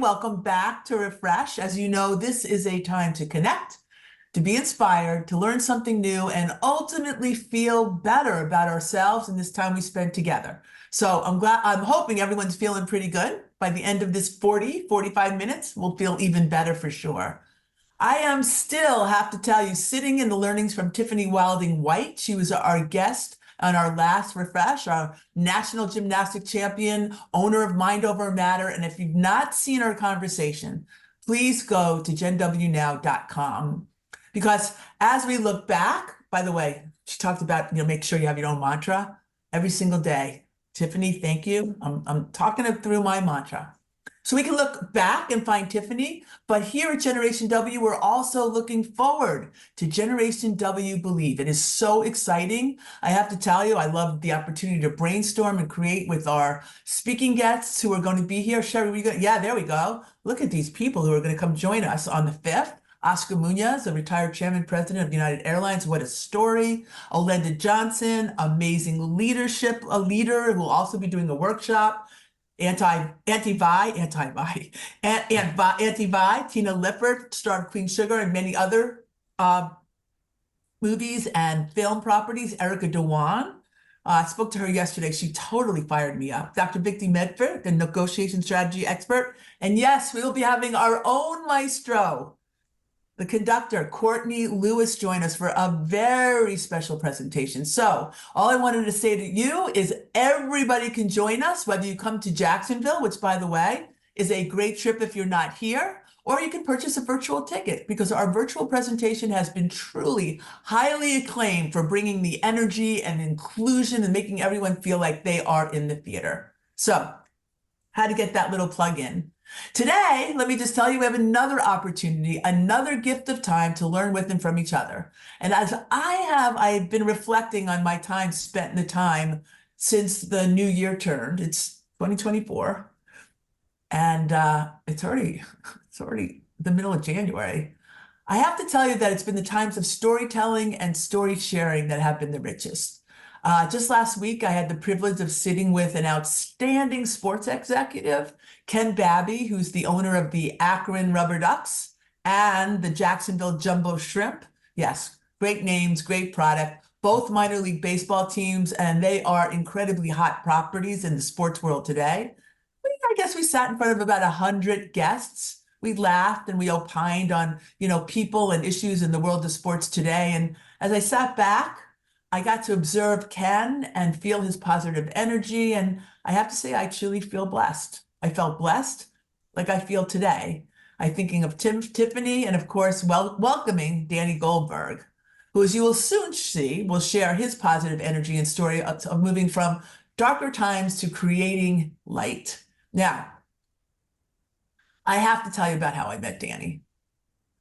Welcome back to Refresh. As you know, this is a time to connect, to be inspired, to learn something new, and ultimately feel better about ourselves in this time we spend together. So I'm hoping everyone's feeling pretty good. By the end of this 45 minutes, we'll feel even better for sure. I am still, have to tell you, sitting in the learnings from Tiffany Wilding White. She was our guest on our last Refresh, our national gymnastic champion, owner of Mind Over Matter. And if you've not seen our conversation, please go to jenwnow.com. Because as we look back, by the way, she talked about, make sure you have your own mantra every single day. Tiffany, thank you. I'm talking it through my mantra. So we can look back and find Tiffany, but here at Generation W, we're also looking forward to Generation W Believe. It is so exciting. I have to tell you, I love the opportunity to brainstorm and create with our speaking guests who are going to be here. Sherry, yeah, there we go. Look at these people who are going to come join us on the 5th. Oscar Munoz, a retired chairman president of United Airlines. What a story. Olenda Johnson, amazing leadership, a leader who will also be doing a workshop. Anti-Vi, Tina Lippert, star of Queen Sugar and many other movies and film properties. Erica Dewan, I spoke to her yesterday. She totally fired me up. Dr. Vicki Medford, the negotiation strategy expert. And yes, we will be having our own maestro, the conductor, Courtney Lewis, join us for a very special presentation. So all I wanted to say to you is everybody can join us, whether you come to Jacksonville, which, by the way, is a great trip if you're not here, or you can purchase a virtual ticket because our virtual presentation has been truly highly acclaimed for bringing the energy and inclusion and making everyone feel like they are in the theater. So how to get that little plug in. Today, let me just tell you, we have another opportunity, another gift of time to learn with and from each other. And as I've been reflecting on my time spent in the time since the new year turned. It's 2024, and it's already the middle of January. I have to tell you that it's been the times of storytelling and story sharing that have been the richest. Just last week, I had the privilege of sitting with an outstanding sports executive, Ken Babby, who's the owner of the Akron Rubber Ducks and the Jacksonville Jumbo Shrimp. Yes, great names, great product, both minor league baseball teams, and they are incredibly hot properties in the sports world today. I guess we sat in front of about 100 guests. We laughed and we opined on, people and issues in the world of sports today. And as I sat back, I got to observe Ken and feel his positive energy. And I have to say, I truly feel blessed. I felt blessed like I feel today. I'm thinking of Tiffany and, of course, welcoming Danny Goldberg, who, as you will soon see, will share his positive energy and story of moving from darker times to creating light. Now, I have to tell you about how I met Danny.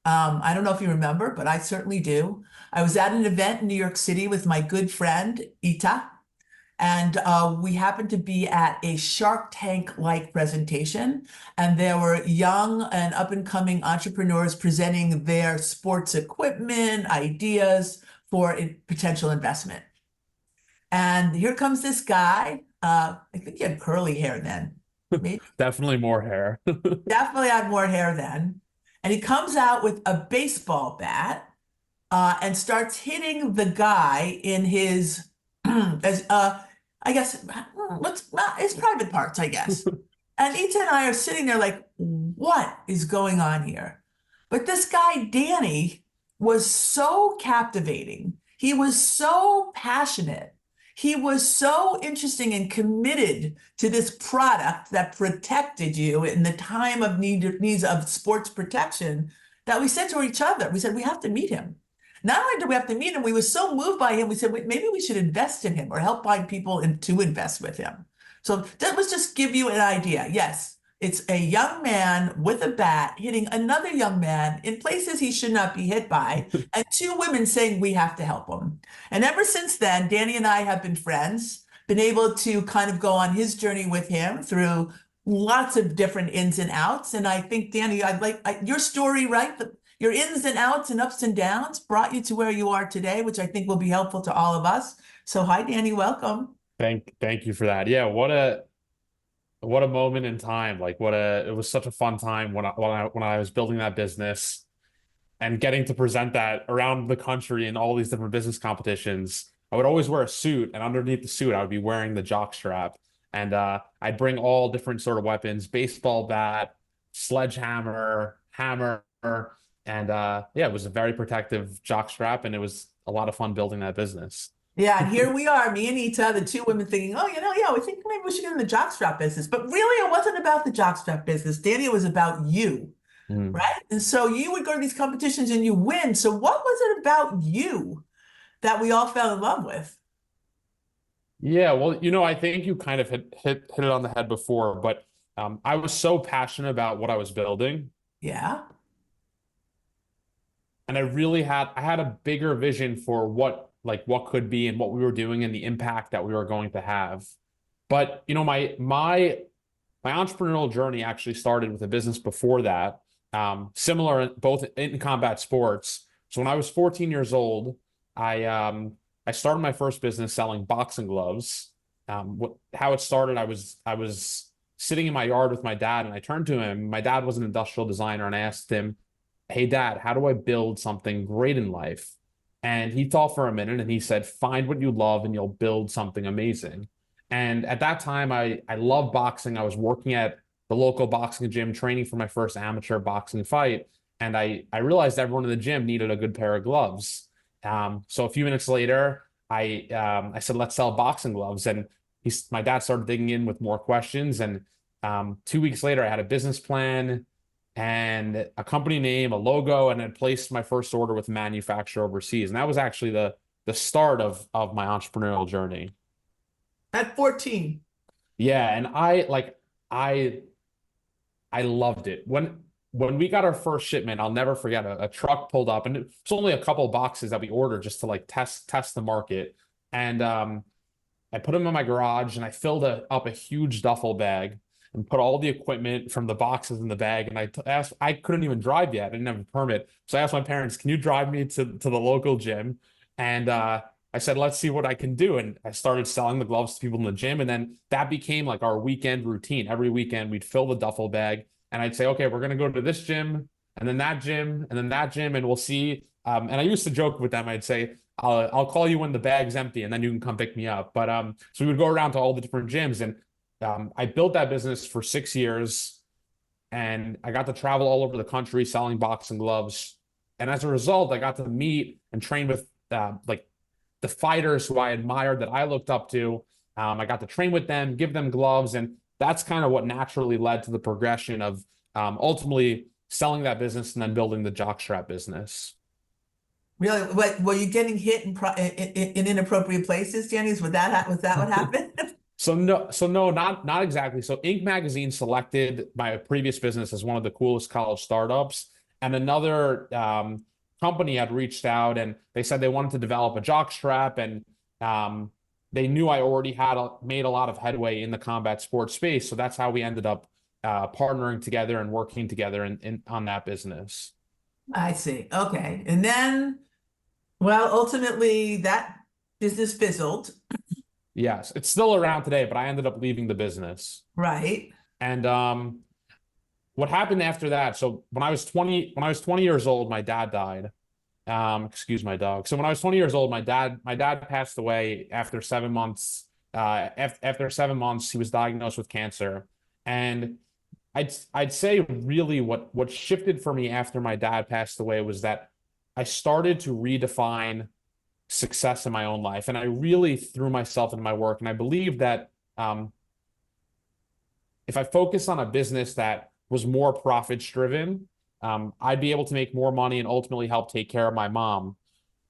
I don't know if you remember, but I certainly do. I was at an event in New York City with my good friend, Ita, and we happened to be at a Shark Tank-like presentation, and there were young and up-and-coming entrepreneurs presenting their sports equipment, ideas for potential investment. And here comes this guy. I think he had curly hair then. Maybe. Definitely more hair. Definitely had more hair then. And he comes out with a baseball bat and starts hitting the guy in his, I guess, his private parts, I guess. And Ita and I are sitting there like, what is going on here? But this guy, Danny, was so captivating. He was so passionate. He was so interesting and committed to this product that protected you in the time of needs of sports protection that we said to each other, we said, we have to meet him. Not only did we have to meet him, we were so moved by him, we said, maybe we should invest in him or help find people to invest with him. So that was just give you an idea. Yes, it's a young man with a bat hitting another young man in places he should not be hit by, and two women saying we have to help him. And ever since then, Danny and I have been friends, been able to kind of go on his journey with him through lots of different ins and outs. And I think, Danny, your story, right? Your ins and outs and ups and downs brought you to where you are today, which I think will be helpful to all of us. So hi, Danny, welcome. Thank you for that. Yeah, what a what a moment in time. Like it was such a fun time when I was building that business and getting to present that around the country in all these different business competitions. I would always wear a suit, and underneath the suit, I would be wearing the jock strap. And I'd bring all different sort of weapons, baseball bat, sledgehammer, hammer, and yeah, it was a very protective jock strap, and it was a lot of fun building that business. Yeah, and here we are, me and Ita, the two women thinking, oh, yeah, we think maybe we should get in the jockstrap business. But really, it wasn't about the jockstrap business. Danny, it was about you, Mm. right? And so you would go to these competitions and you win. So what was it about you that we all fell in love with? Yeah, well, I think you kind of hit it on the head before, but I was so passionate about what I was building, Yeah. and I had a bigger vision for what could be and what we were doing and the impact that we were going to have. But my entrepreneurial journey actually started with a business before that, similar both in combat sports. So when I was 14 years old, I started my first business selling boxing gloves. How it started, I was sitting in my yard with my dad, and I turned to him. My dad was an industrial designer, and I asked him, "Hey, Dad, how do I build something great in life?" And he thought for a minute, and he said, "Find what you love, and you'll build something amazing." And at that time, I loved boxing. I was working at the local boxing gym, training for my first amateur boxing fight, and I realized everyone in the gym needed a good pair of gloves. So a few minutes later, I said, "Let's sell boxing gloves." And my dad started digging in with more questions. And 2 weeks later, I had a business plan and a company name, a logo, and had placed my first order with a manufacturer overseas. And that was actually the start of my entrepreneurial journey. At 14. Yeah, and I I loved it. When we got our first shipment, I'll never forget a truck pulled up, and it's only a couple boxes that we ordered just to like test the market. And I put them in my garage, and I filled up a huge duffel bag and put all the equipment from the boxes in the bag. And asked, I couldn't even drive yet. I didn't have a permit. So I asked my parents, "Can you drive me to the local gym?" And I said, "Let's see what I can do." And I started selling the gloves to people in the gym. And then that became like our weekend routine. Every weekend, we'd fill the duffel bag, and I'd say, "Okay, we're going to go to this gym, and then that gym, and then that gym, and we'll see." And I used to joke with them. I'd say, I'll call you when the bag's empty, and then you can come pick me up. But so we would go around to all the different gyms, and I built that business for 6 years, and I got to travel all over the country selling boxing gloves. And as a result, I got to meet and train with like the fighters who I admired that I looked up to. I got to train with them, give them gloves, and that's kind of what naturally led to the progression of ultimately selling that business and then building the jockstrap business. Really? What, were you getting hit in inappropriate places, Danny? Was that what happened? So no, not exactly. So Inc. magazine selected my previous business as one of the coolest college startups, and another company had reached out and they said they wanted to develop a jock strap, and they knew I already had made a lot of headway in the combat sports space, so that's how we ended up partnering together and working together on that business. I see. Okay. And then, well, ultimately that business fizzled, Yes, it's still around today, but I ended up leaving the business. right? And what happened after that? So when I was 20 years old, my dad died. Excuse my dog. So when I was 20 years old, my dad passed away after 7 months. After 7 months, he was diagnosed with cancer. And I'd say really what shifted for me after my dad passed away was that I started to redefine success in my own life, and I really threw myself into my work. And I believe that if I focused on a business that was more profits driven, I'd be able to make more money and ultimately help take care of my mom.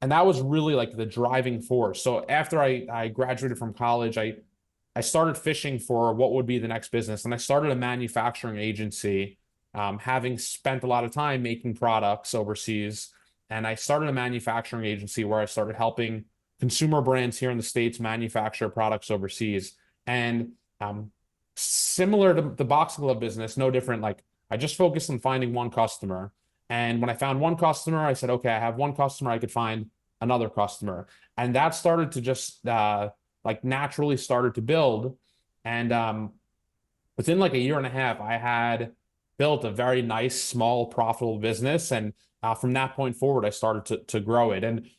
And that was really like the driving force. So after I graduated from college, I started fishing for what would be the next business. And I started a manufacturing agency, having spent a lot of time making products overseas. And I started a manufacturing agency where I started helping consumer brands here in the States manufacture products overseas. And similar to the boxing glove business, no different. Like I just focused on finding one customer. And when I found one customer, I said, okay, I have one customer, I could find another customer. And that started to just like naturally started to build. And within like a year and a half, I had built a very nice, small, profitable business. And from that point forward, I started to grow it. And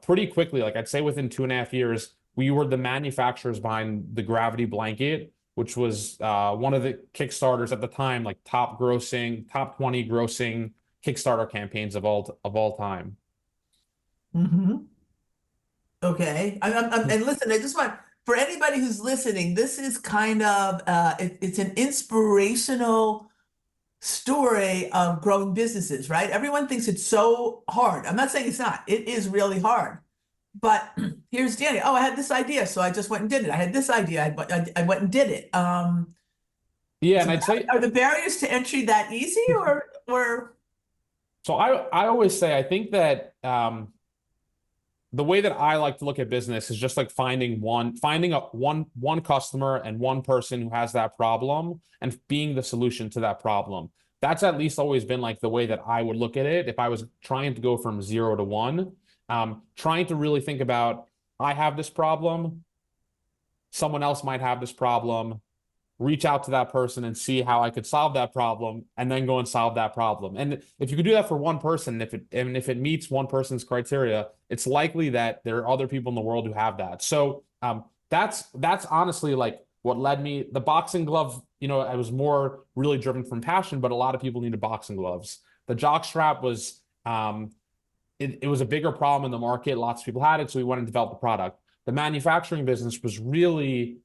pretty quickly, like I'd say within 2.5 years, we were the manufacturers behind the Gravity blanket, which was one of the Kickstarters at the time, like top 20 grossing Kickstarter campaigns of all time. Hmm. Okay. And listen, I just want, for anybody who's listening, this is kind of, it's an inspirational story of growing businesses, right? Everyone thinks it's so hard. I'm not saying it's not. It is really hard. But here's Danny. Oh, I had this idea, so I just went and did it. I had this idea. I went and did it. Yeah, So and I'd say are the barriers to entry that easy, or so. I always say I think that the way that I like to look at business is just like finding a one customer and one person who has that problem and being the solution to that problem. That's at least always been like the way that I would look at it if I was trying to go from 0 to 1. Trying to really think about, I have this problem, someone else might have this problem, reach out to that person and see how I could solve that problem, and then go and solve that problem. And if you could do that for one person, if it meets one person's criteria, it's likely that there are other people in the world who have that. So that's honestly like what led me. The boxing glove, I was more really driven from passion, but a lot of people needed boxing gloves. The jock strap was it was a bigger problem in the market. Lots of people had it, so we went and developed the product. The manufacturing business was really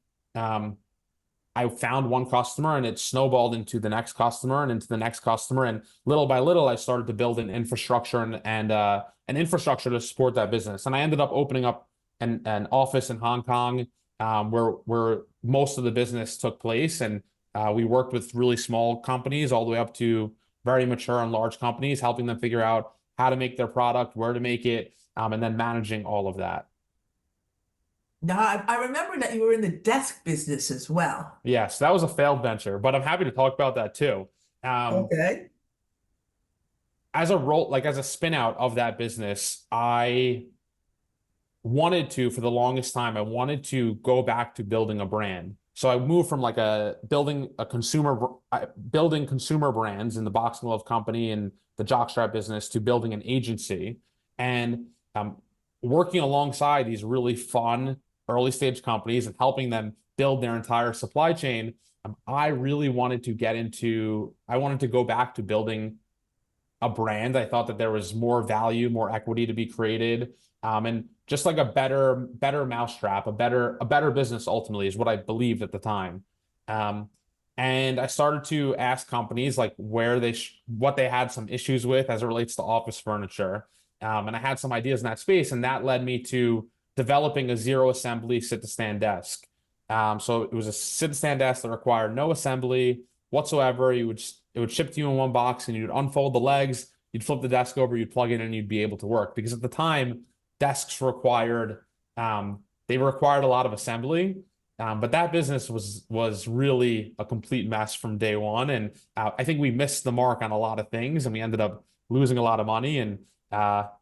I found one customer and it snowballed into the next customer and into the next customer. And little by little, I started to build an infrastructure and an infrastructure to support that business. And I ended up opening up an office in Hong Kong, where most of the business took place. And we worked with really small companies all the way up to very mature and large companies, helping them figure out how to make their product, where to make it, and then managing all of that. now I remember that you were in the desk business as well. Yes, that was a failed venture, but I'm happy to talk about that too. Um, Okay. as a role, like as a spin out of that business, I wanted to, for the longest time, I wanted to go back to building a brand. So I moved from like building consumer brands in the boxing glove company and the jockstrap business to building an agency and working alongside these really fun early stage companies and helping them build their entire supply chain. I really wanted I wanted to go back to building a brand. I thought that there was more value, more equity to be created. And just like a better mousetrap, a better business ultimately is what I believed at the time. And I started to ask companies like what they had some issues with as it relates to office furniture. And I had some ideas in that space, and that led me to developing a zero assembly sit to stand desk. So it was a sit to stand desk that required no assembly whatsoever. It would ship to you in one box, and you'd unfold the legs, you'd flip the desk over, you'd plug it in, and you'd be able to work. Because at the time, desks required they required a lot of assembly. But that business was really a complete mess from day one, and I think we missed the mark on a lot of things, and we ended up losing a lot of money. And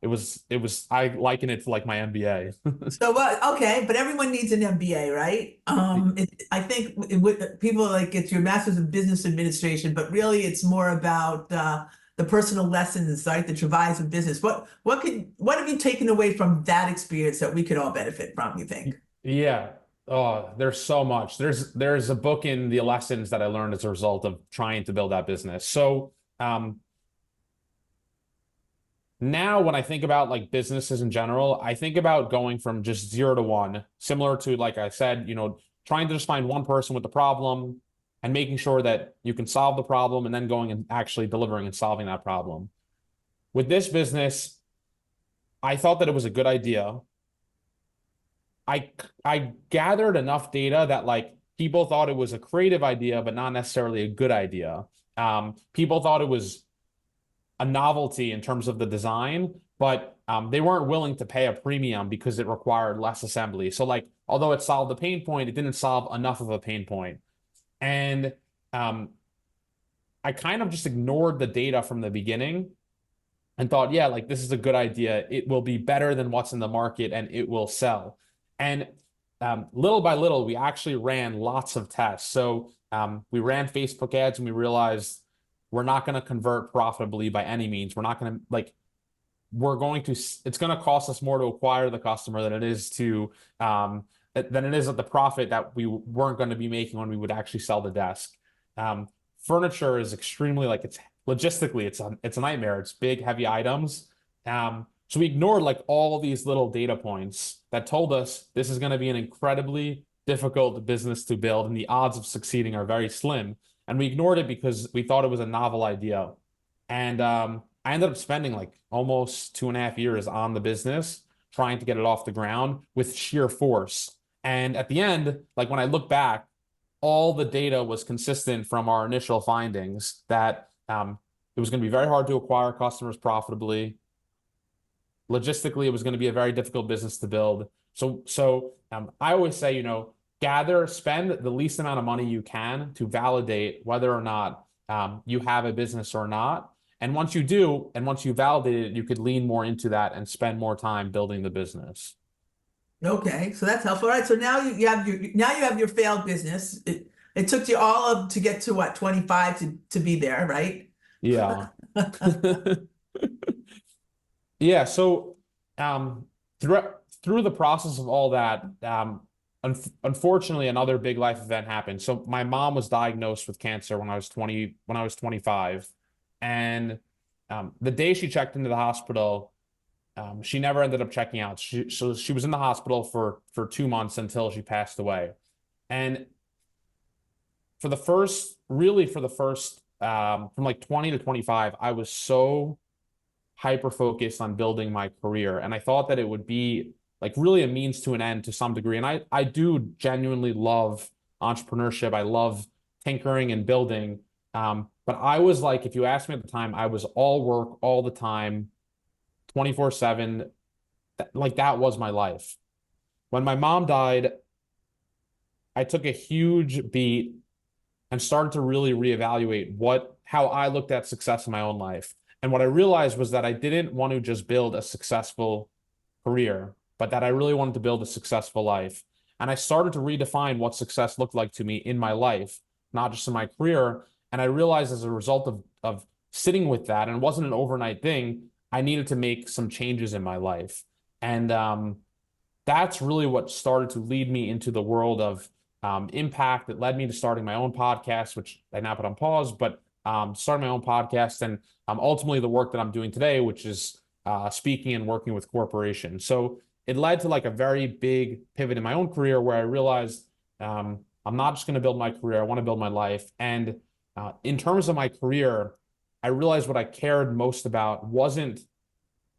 it was I liken it to like my MBA. So okay, but everyone needs an MBA, right? I think people like it's your Master's of Business Administration, but really it's more about the personal lessons, right? The travails of business. What have you taken away from that experience that we could all benefit from, you think? Yeah. Oh, there's so much. There's a book in the lessons that I learned as a result of trying to build that business. So now when I think about like businesses in general, I think about going from just 0 to 1, similar to, like I said, trying to just find one person with the problem and making sure that you can solve the problem and then going and actually delivering and solving that problem. With this business, I thought that it was a good idea. I gathered enough data that like people thought it was a creative idea, but not necessarily a good idea. People thought it was a novelty in terms of the design, but they weren't willing to pay a premium because it required less assembly. So like, although it solved the pain point, it didn't solve enough of a pain point. And I kind of just ignored the data from the beginning and thought, yeah, like this is a good idea. It will be better than what's in the market and it will sell. And little by little, we actually ran lots of tests. So we ran Facebook ads and we realized we're not going to convert profitably by any means. We're not going to it's going to cost us more to acquire the customer than it is at the profit that we weren't going to be making when we would actually sell the desk. Furniture is extremely it's logistically, it's a nightmare. It's big, heavy items. So we ignored all these little data points that told us this is going to be an incredibly difficult business to build and the odds of succeeding are very slim. And we ignored it because we thought it was a novel idea. And I ended up spending almost 2.5 years on the business, trying to get it off the ground with sheer force. And at the end, when I look back, all the data was consistent from our initial findings that it was going to be very hard to acquire customers profitably. Logistically, it was going to be a very difficult business to build. So I always say, spend the least amount of money you can to validate whether or not you have a business or not. And once you do, and once you validate it, you could lean more into that and spend more time building the business. Okay, so that's helpful. All right, so now you have your failed business. It took you to get to what, 25 to be there, right? Yeah. Yeah. So through the process of all that, unfortunately, another big life event happened. So my mom was diagnosed with cancer when I was 25. And the day she checked into the hospital, she never ended up checking out. So she was in the hospital for 2 months until she passed away. And for the first from 20 to 25, I was so hyper focused on building my career. And I thought that it would be really a means to an end to some degree. And I do genuinely love entrepreneurship. I love tinkering and building. But I was if you asked me at the time, I was all work all the time, 24/7. That was my life. When my mom died, I took a huge beat and started to really reevaluate how I looked at success in my own life. And what I realized was that I didn't want to just build a successful career, but that I really wanted to build a successful life. And I started to redefine what success looked like to me in my life, not just in my career. And I realized as a result of sitting with that, and it wasn't an overnight thing, I needed to make some changes in my life. And that's really what started to lead me into the world of impact. It led me to starting my own podcast, which I now put on pause, but starting my own podcast and ultimately the work that I'm doing today, which is speaking and working with corporations. So it led to a very big pivot in my own career where I realized I'm not just going to build my career, I want to build my life. And in terms of my career, I realized what I cared most about wasn't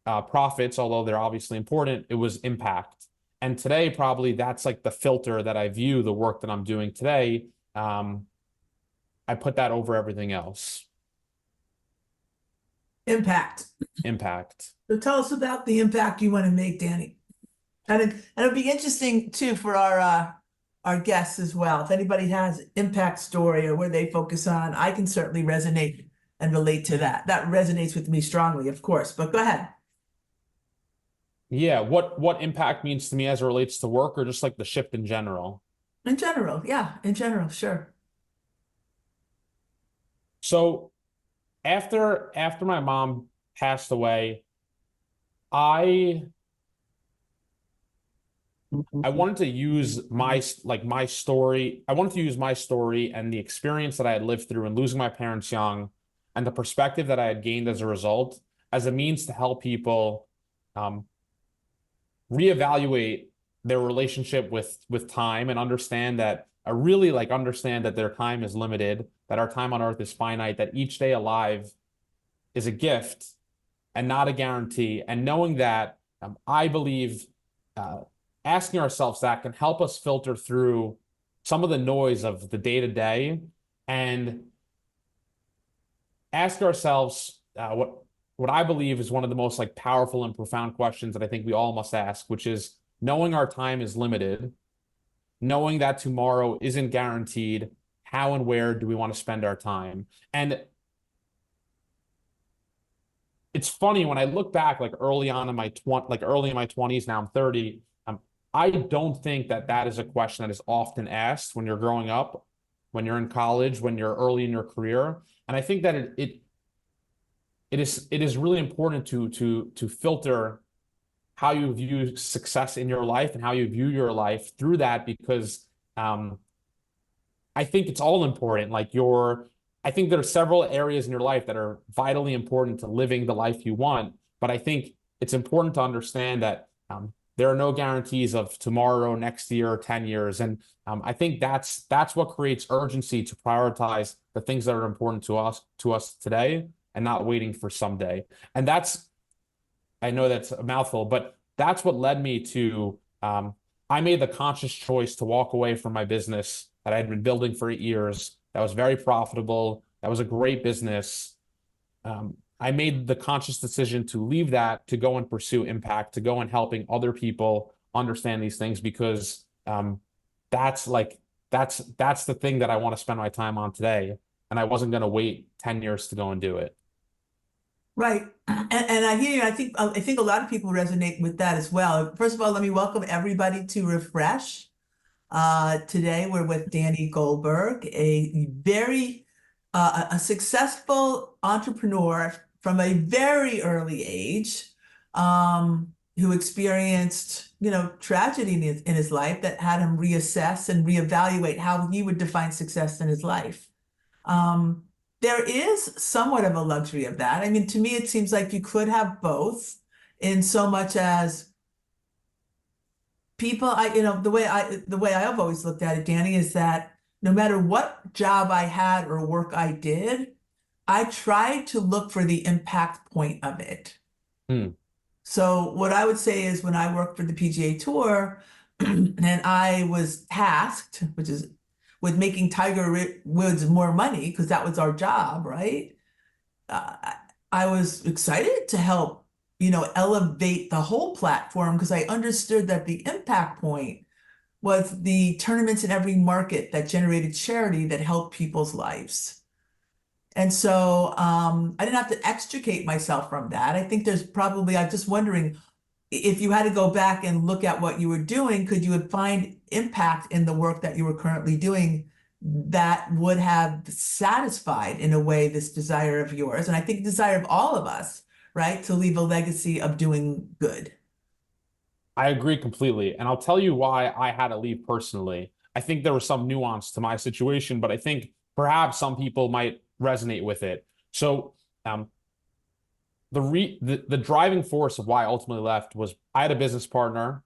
profits, although they're obviously important. It was impact. And today, probably that's the filter that I view the work that I'm doing today. I put that over everything else. Impact. So tell us about the impact you want to make, Danny. And it'll be interesting too for our guests as well. If anybody has impact story or where they focus on, I can certainly resonate and relate to that. That resonates with me strongly, of course, but go ahead. Yeah, what impact means to me as it relates to work, or just the shift in general? In general, yeah, in general, sure. So after my mom passed away, I wanted to use my story. I wanted to use my story and the experience that I had lived through and losing my parents young and the perspective that I had gained as a result as a means to help people reevaluate their relationship with time and understand that understand that their time is limited, that our time on earth is finite, that each day alive is a gift and not a guarantee. And knowing that, I believe asking ourselves that can help us filter through some of the noise of the day-to-day and ask ourselves what I believe is one of the most powerful and profound questions that I think we all must ask, which is knowing our time is limited, knowing that tomorrow isn't guaranteed, how and where do we want to spend our time? And it's funny when I look back early in my 20s, now I'm 30, I don't think that that is a question that is often asked when you're growing up, when you're in college, when you're early in your career. And I think that it is really important to filter how you view success in your life and how you view your life through that, because I think it's all important. I think there are several areas in your life that are vitally important to living the life you want. But I think it's important to understand that there are no guarantees of tomorrow, next year, or 10 years. And I think that's what creates urgency to prioritize the things that are important to us today and not waiting for someday. And I know that's a mouthful, but that's what led me to, I made the conscious choice to walk away from my business that I had been building for 8 years. That was very profitable. That was a great business. I made the conscious decision to leave that, to go and pursue impact, to go and helping other people understand these things, because that's the thing that I want to spend my time on today. And I wasn't going to wait 10 years to go and do it. Right. And I hear you. I think a lot of people resonate with that as well. First of all, let me welcome everybody to Refresh. Today we're with Danny Goldberg, a very a successful entrepreneur from a very early age, who experienced, tragedy in his life that had him reassess and reevaluate how he would define success in his life. There is somewhat of a luxury of that. I mean, to me, it seems like you could have both, in so much as people, the way I've always looked at it, Danny, is that no matter what job I had or work I did, I tried to look for the impact point of it. So what I would say is, when I worked for the PGA Tour and I was tasked, which is with making Tiger Woods more money, because that was our job, right? I was excited to help, elevate the whole platform, because I understood that the impact point was the tournaments in every market that generated charity that helped people's lives. And so I didn't have to extricate myself from that. I think I'm just wondering, if you had to go back and look at what you were doing, could you find impact in the work that you were currently doing that would have satisfied, in a way, this desire of yours? And I think desire of all of us, right, to leave a legacy of doing good. I agree completely. And I'll tell you why I had to leave personally. I think there was some nuance to my situation, but I think perhaps some people might resonate with it. So the driving force of why I ultimately left was, I had a business partner,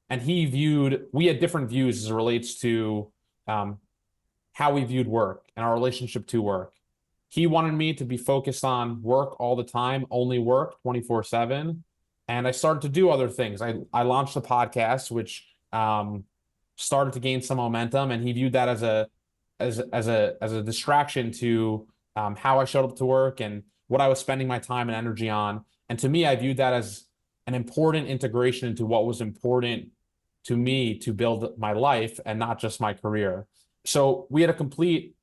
and we had different views as it relates to how we viewed work and our relationship to work. He wanted me to be focused on work all the time, only work 24/7. And I started to do other things. I launched a podcast, which started to gain some momentum, and he viewed that as a distraction to how I showed up to work and what I was spending my time and energy on. And to me, I viewed that as an important integration into what was important to me to build my life and not just my career. So we had a complete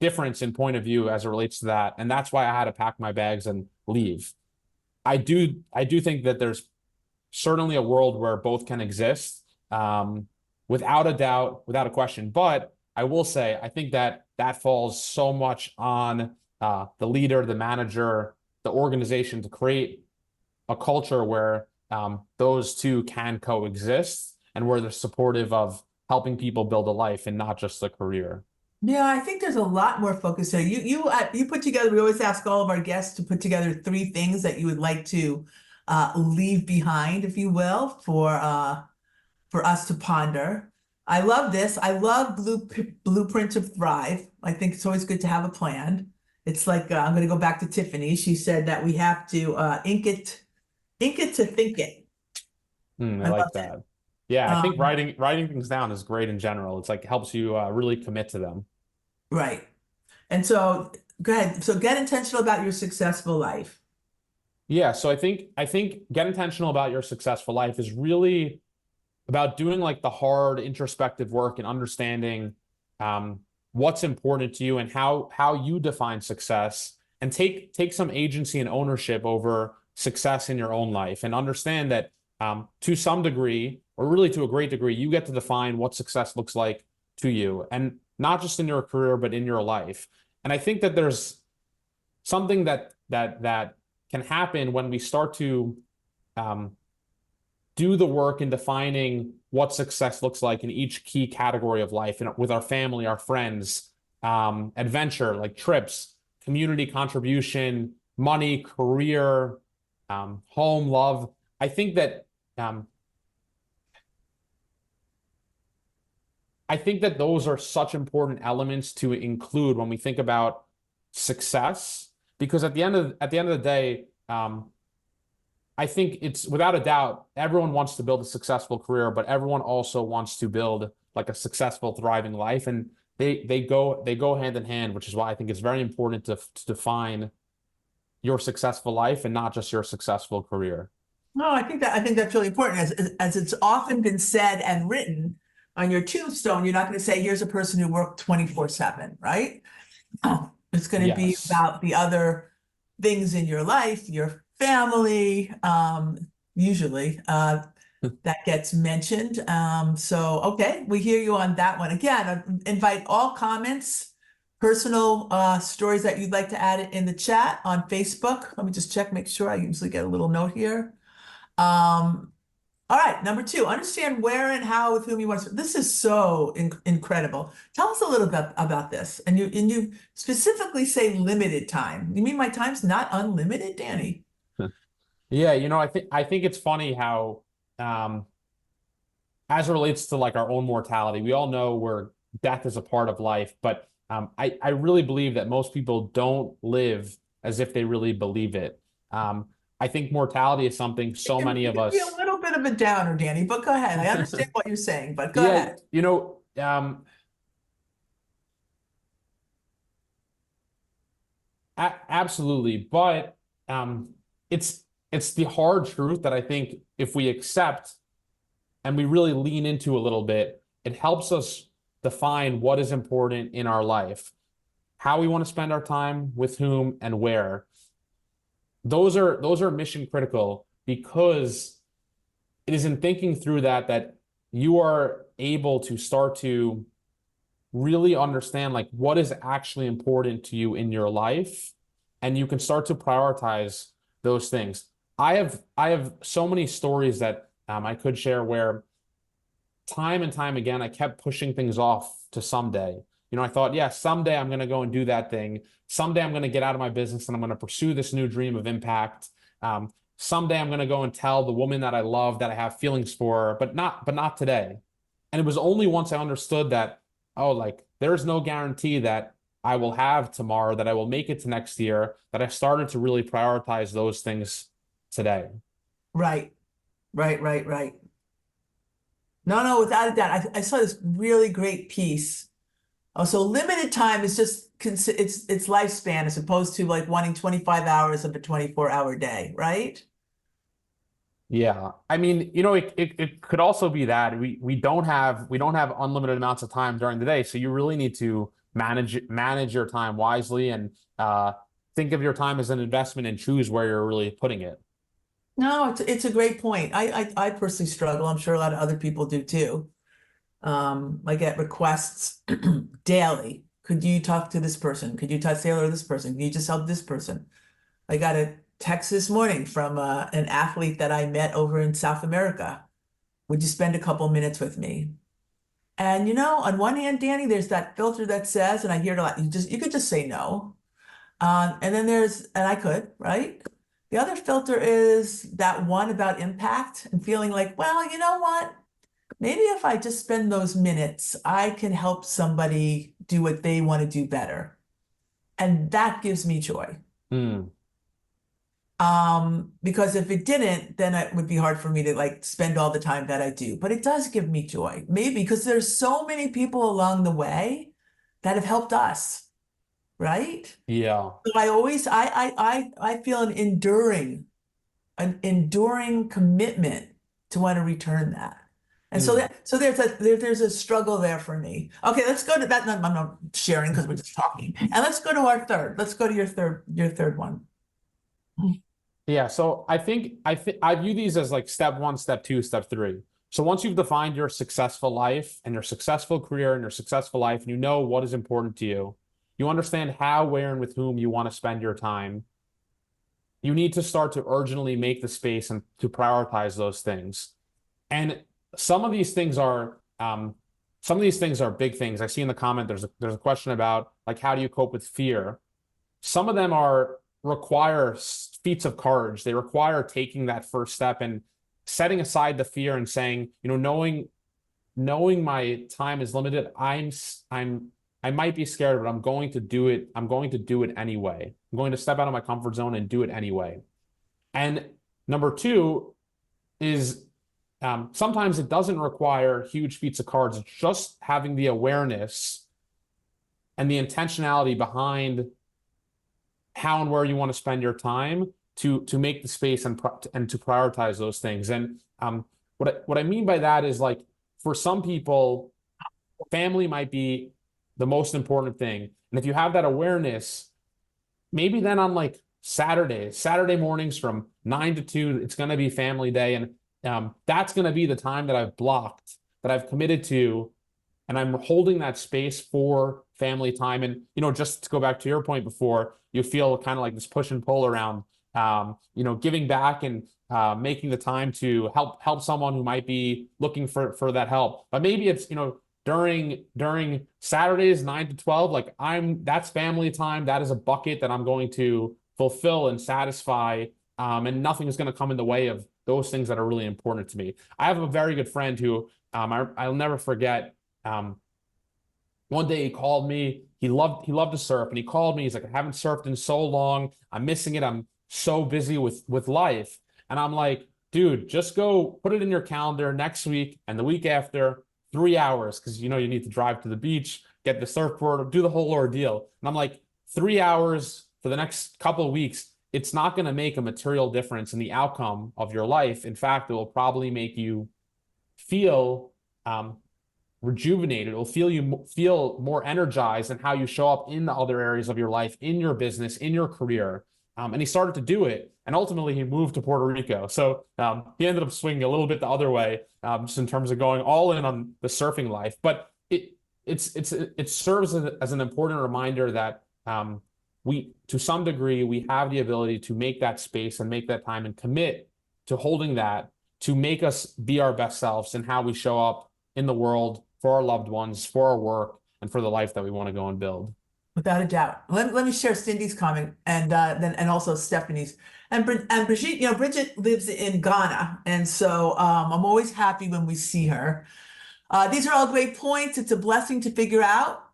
difference in point of view as it relates to that. And that's why I had to pack my bags and leave. I do think that there's certainly a world where both can exist, without a doubt, without a question. But I will say, I think that falls so much on the leader, the manager, the organization, to create a culture where those two can coexist, and where they're supportive of helping people build a life and not just a career. Yeah, I think there's a lot more focus there. You put together, we always ask all of our guests to put together 3 things that you would like to leave behind, if you will, for us to ponder. I love this. I love Blueprint to Thrive. I think it's always good to have a plan. It's like, I'm going to go back to Tiffany. She said that we have to ink it to think it. I like that. Yeah, I think writing things down is great in general. It's like, helps you really commit to them. Right. And so go ahead. So get intentional about your successful life. Yeah, so I think get intentional about your successful life is really about doing like the hard introspective work and understanding what's important to you and how you define success, and take some agency and ownership over success in your own life, and understand that to some degree, or really to a great degree, you get to define what success looks like to you, and not just in your career, but in your life. And I think that there's something that can happen when we start to do the work in defining what success looks like in each key category of life, and with our family, our friends, adventure, like trips, community contribution, money, career, home, love. I think that those are such important elements to include when we think about success, because at the end of the day, I think it's without a doubt, everyone wants to build a successful career, but everyone also wants to build like a successful, thriving life, and they go hand in hand, which is why I think it's very important to define your successful life and not just your successful career. No, I think that's really important. As it's often been said and written on your tombstone, you're not going to say, here's a person who worked 24/7, right? It's going to be Yes. about the other things in your life, your family, usually, that gets mentioned. So, okay, we hear you on that one. Again, I invite all comments, personal stories that you'd like to add in the chat on Facebook. Let me just check, make sure. I usually get a little note here. All right, number 2, understand where and how with whom you want to. This is so incredible. Tell us a little bit about this. And you specifically say limited time. You mean my time's not unlimited, Danny? Yeah, I think it's funny how as it relates to like our own mortality, we all know where death is a part of life, but I really believe that most people don't live as if they really believe it. I think mortality is something so many of Be a us. little bit of a downer, Danny, but go ahead. I understand what you're saying, but go Yeah, ahead. Absolutely, but it's the hard truth that I think if we accept and we really lean into a little bit, it helps us define what is important in our life, how we want to spend our time, with whom, and where. Those are mission critical, because it is in thinking through that you are able to start to really understand like what is actually important to you in your life, and you can start to prioritize those things. I have so many stories that I could share where time and time again I kept pushing things off to someday. I thought, yeah, someday I'm going to go and do that thing. Someday I'm going to get out of my business and I'm going to pursue this new dream of impact. Someday I'm going to go and tell the woman that I love that I have feelings for, but not today. And it was only once I understood that, oh, like there's no guarantee that I will have tomorrow, that I will make it to next year, that I started to really prioritize those things today. Right. No, without a doubt. I saw this really great piece. Oh, so limited time is just it's lifespan as opposed to like wanting 25 hours of a 24-hour day, right? Yeah. I mean, it could also be that we don't have unlimited amounts of time during the day. So you really need to manage your time wisely, and think of your time as an investment and choose where you're really putting it. No, it's a great point. I personally struggle. I'm sure a lot of other people do too. I get requests daily. Could you talk to this person? Could you say hello to this person? Can you just help this person? I got a text this morning from an athlete that I met over in South America. Would you spend a couple minutes with me? And on one hand, Danny, there's that filter that says, and I hear it a lot, you could just say no. And then and I could, right? The other filter is that one about impact and feeling like, well, you know what? Maybe if I just spend those minutes, I can help somebody do what they want to do better. And that gives me joy. Mm. Because if it didn't, then it would be hard for me to like spend all the time that I do. But it does give me joy. Maybe because there's so many people along the way that have helped us, right? Yeah. So I feel an enduring commitment to want to return that. And so there's a struggle there for me. Okay, let's go to that. I'm not sharing because we're just talking. And let's go to our third. Let's go to your third one. Yeah, so I view these as like step one, step two, step three. So once you've defined your successful life and your successful career and your successful life, and you know what is important to you, you understand how, where, and with whom you want to spend your time. You need to start to urgently make the space and to prioritize those things. And some of these things are some of these things are big things. I see in the comment there's a question about like how do you cope with fear? Some of them are require feats of courage. They require taking that first step and setting aside the fear and saying, you know, knowing my time is limited, I might be scared, but I'm going to do it. I'm going to do it anyway. I'm going to step out of my comfort zone and do it anyway. And number two is sometimes it doesn't require huge feats of courage. It's just having the awareness and the intentionality behind how and where you want to spend your time to make the space and to prioritize those things. And what I mean by that is like for some people, family might be the most important thing. And if you have that awareness, maybe then on like Saturday mornings from 9 to 2, it's going to be family day. And that's going to be the time that I've blocked, that I've committed to, and I'm holding that space for family time. And, you know, just to go back to your point before, you feel kind of like this push and pull around, you know, giving back and making the time to help someone who might be looking for that help. But maybe it's, you know, during Saturdays 9 to 12, like that's family time. That is a bucket that I'm going to fulfill and satisfy. And nothing is going to come in the way of those things that are really important to me. I have a very good friend who I'll never forget. One day he called me. He loved to surf, and he called me. He's like, I haven't surfed in so long. I'm missing it. I'm so busy with life. And I'm like, dude, just go put it in your calendar next week and the week after, 3 hours, because you know you need to drive to the beach, get the surfboard, do the whole ordeal. And I'm like, 3 hours for the next couple of weeks. It's not going to make a material difference in the outcome of your life. In fact, it will probably make you feel rejuvenated. It will feel more energized in how you show up in the other areas of your life, in your business, in your career. And he started to do it. And ultimately, he moved to Puerto Rico. So he ended up swinging a little bit the other way, just in terms of going all in on the surfing life. But it serves as an important reminder that to some degree, we have the ability to make that space and make that time and commit to holding that to make us be our best selves and how we show up in the world for our loved ones, for our work, and for the life that we want to go and build. Without a doubt. Let me share Cindy's comment and also Stephanie's. And Brigitte, you know, Bridget lives in Ghana. And so I'm always happy when we see her. These are all great points. It's a blessing to figure out.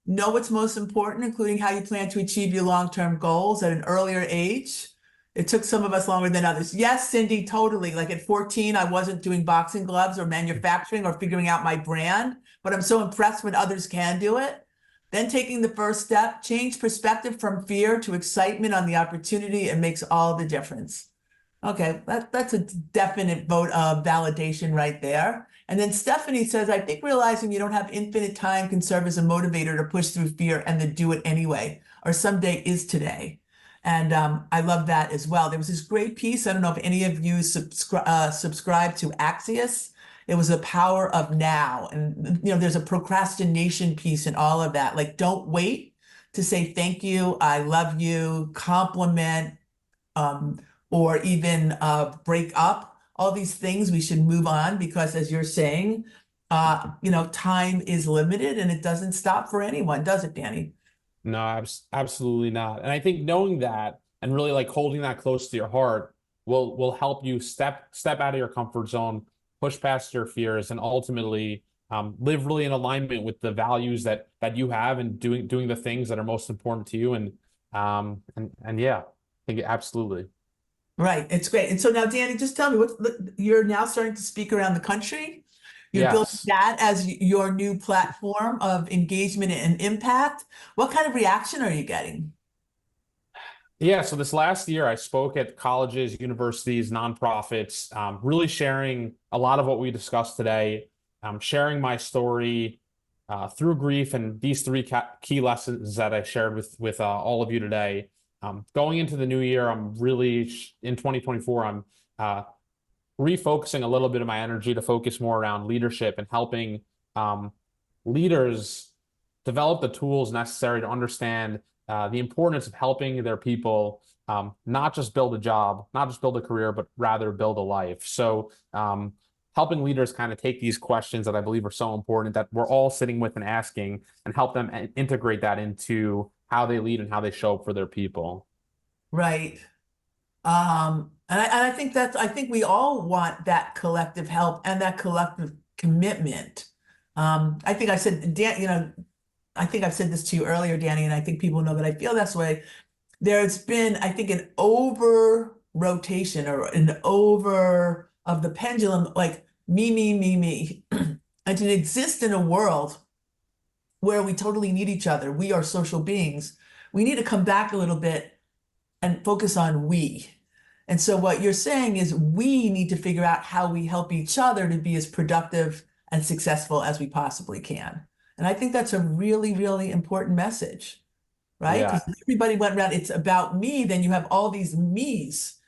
Know what's most important, including how you plan to achieve your long-term goals at an earlier age. It took some of us longer than others. Yes, Cindy, totally. Like at 14, I wasn't doing boxing gloves or manufacturing or figuring out my brand, but I'm so impressed when others can do it. Then taking the first step, change perspective from fear to excitement on the opportunity, it makes all the difference. Okay, that's a definite vote of validation right there. And then Stephanie says, I think realizing you don't have infinite time can serve as a motivator to push through fear and then do it anyway, or someday is today. And I love that as well. There was this great piece. I don't know if any of you subscribe to Axios. It was the power of now. And, you know, there's a procrastination piece in all of that. Like, don't wait to say thank you, I love you, compliment, or even break up. All these things we should move on because, as you're saying, you know, time is limited and it doesn't stop for anyone, does it, Danny? No, absolutely not. And I think knowing that and really like holding that close to your heart will help you step out of your comfort zone, push past your fears, and ultimately live really in alignment with the values that you have and doing the things that are most important to you. And yeah, I think absolutely. Right, it's great. And so now, Danny, just tell me, you're now starting to speak around the country. You're building Yes. that as your new platform of engagement and impact. What kind of reaction are you getting? Yeah, so this last year I spoke at colleges, universities, nonprofits, really sharing a lot of what we discussed today, sharing my story through grief and these three key lessons that I shared with all of you today. Going into the new year, I'm really in 2024, I'm refocusing a little bit of my energy to focus more around leadership and helping leaders develop the tools necessary to understand the importance of helping their people not just build a job, not just build a career, but rather build a life. So helping leaders kind of take these questions that I believe are so important that we're all sitting with and asking, and help them integrate that into how they lead and how they show up for their people. Right. And I think I think we all want that collective help and that collective commitment. I think I said, Dan, I think I've said this to you earlier, Danny, and I think people know that I feel this way. There's been, I think, an over rotation or an over of the pendulum, like me, me, me, me. And to exist in a world where we totally need each other, we are social beings, we need to come back a little bit and focus on we. And so what you're saying is we need to figure out how we help each other to be as productive and successful as we possibly can. And I think that's a really, really important message, right? Yeah. Because everybody went around, it's about me, then you have all these me's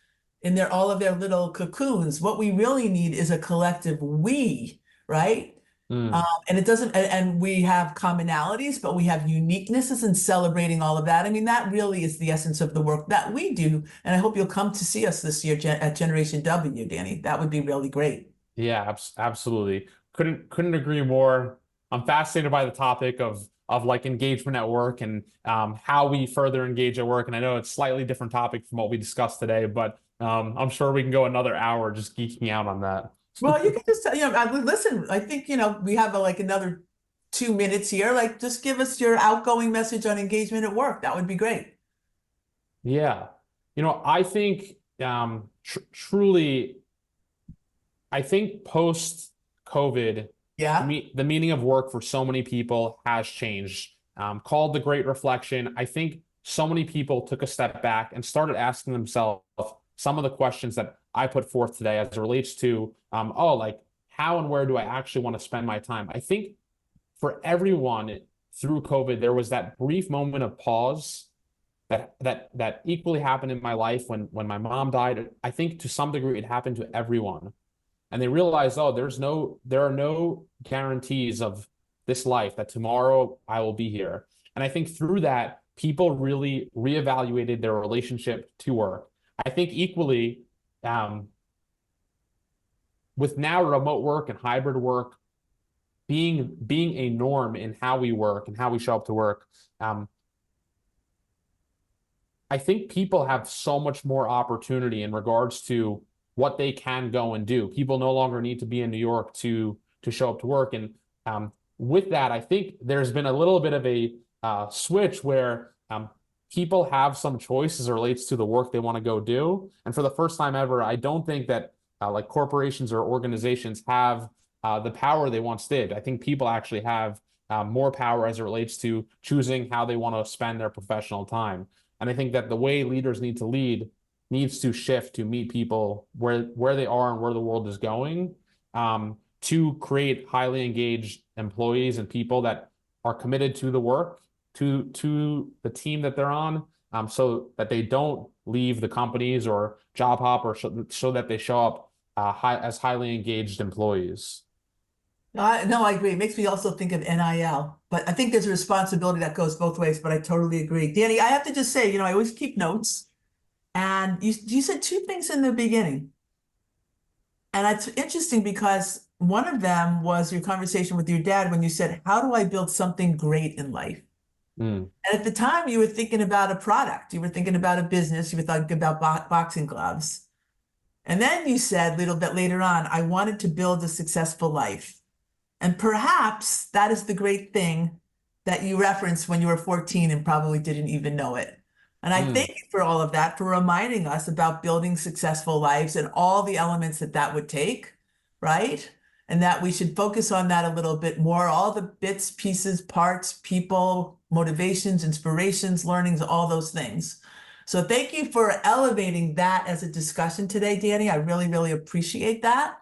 in all of their little cocoons. What we really need is a collective we, right? And it doesn't, and we have commonalities, but we have uniquenesses, and celebrating all of that. I mean, that really is the essence of the work that we do. And I hope you'll come to see us this year at Generation W, Danny. That would be really great. Yeah, absolutely. Couldn't agree more. I'm fascinated by the topic of like engagement at work and how we further engage at work. And I know it's a slightly different topic from what we discussed today, but I'm sure we can go another hour just geeking out on that. Well, you can just, listen, I think, we have like another 2 minutes here. Like, just give us your outgoing message on engagement at work. That would be great. Yeah. I think truly, I think post COVID, Yeah. the meaning of work for so many people has changed. Called the Great Reflection. I think so many people took a step back and started asking themselves some of the questions that I put forth today as it relates to, like how and where do I actually want to spend my time? I think for everyone through COVID, there was that brief moment of pause that equally happened in my life when my mom died. I think to some degree it happened to everyone. And they realized, oh, there are no guarantees of this life that tomorrow I will be here. And I think through that, people really reevaluated their relationship to work. I think equally, with now remote work and hybrid work being a norm in how we work and how we show up to work, I think people have so much more opportunity in regards to what they can go and do. People no longer need to be in New York to show up to work. And with that, I think there's been a little bit of a switch where people have some choices as it relates to the work they want to go do. And for the first time ever, I don't think that like corporations or organizations have the power they once did. I think people actually have more power as it relates to choosing how they want to spend their professional time. And I think that the way leaders need to lead needs to shift to meet people where they are and where the world is going, to create highly engaged employees and people that are committed to the work, to the team that they're on, so that they don't leave the companies or job hop, or so that they show up as highly engaged employees. No, I agree. It makes me also think of NIL, but I think there's a responsibility that goes both ways, but I totally agree. Danny, I have to just say, I always keep notes, and you said two things in the beginning. And it's interesting because one of them was your conversation with your dad when you said, how do I build something great in life? And at the time, you were thinking about a product. You were thinking about a business. You were thinking about boxing gloves. And then you said a little bit later on, I wanted to build a successful life. And perhaps that is the great thing that you referenced when you were 14 and probably didn't even know it. And I thank you for all of that, for reminding us about building successful lives and all the elements that would take, right? And that we should focus on that a little bit more, all the bits, pieces, parts, people, motivations, inspirations, learnings, all those things. So thank you for elevating that as a discussion today, Danny. I really, really appreciate that.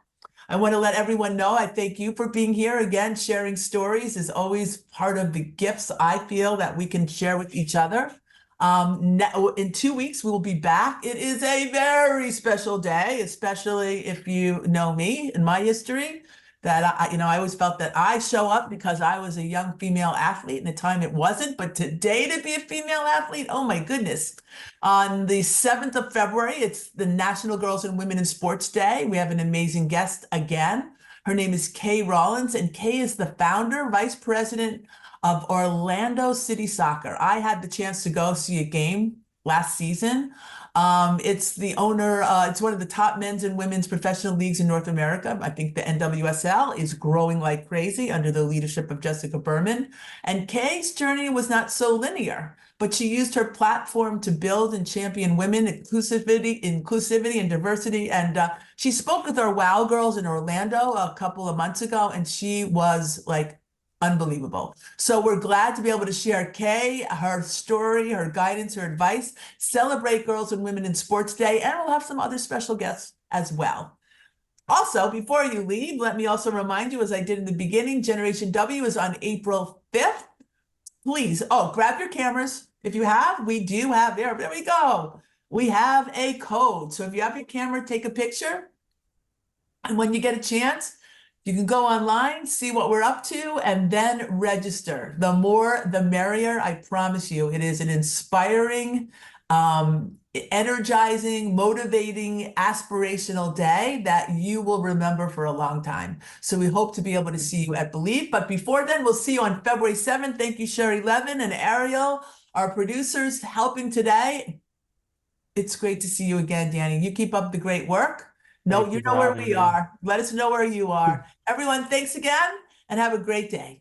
I want to let everyone know I thank you for being here. Again, sharing stories is always part of the gifts I feel that we can share with each other. In 2 weeks, we will be back. It is a very special day, especially if you know me and my history, that I always felt that I show up because I was a young female athlete, and at the time it wasn't. But today, to be a female athlete, oh my goodness. On the 7th of February, it's the National Girls and Women in Sports Day. We have an amazing guest again. Her name is Kay Rawlins, and Kay is the founder, vice president of Orlando City Soccer. I had the chance to go see a game last season. It's the owner, it's one of the top men's and women's professional leagues in North America. I think the NWSL is growing like crazy under the leadership of Jessica Berman. And Kay's journey was not so linear, but she used her platform to build and champion women, inclusivity and diversity. And she spoke with our WOW girls in Orlando a couple of months ago, and she was like unbelievable. So we're glad to be able to share Kay, her story, her guidance, her advice, celebrate Girls and Women in Sports Day, and we'll have some other special guests as well. Also, before you leave, let me also remind you, as I did in the beginning, Generation W is on April 5th. Please, grab your cameras. If you have, we do have, there we go. We have a code. So if you have your camera, take a picture. And when you get a chance, you can go online, see what we're up to, and then register. The more, the merrier, I promise you. It is an inspiring, energizing, motivating, aspirational day that you will remember for a long time. So we hope to be able to see you at Believe. But before then, we'll see you on February 7th. Thank you, Sherry Levin and Ariel, our producers, helping today. It's great to see you again, Danny. You keep up the great work. No, you know where we are. Let us know where you are. Everyone, thanks again and have a great day.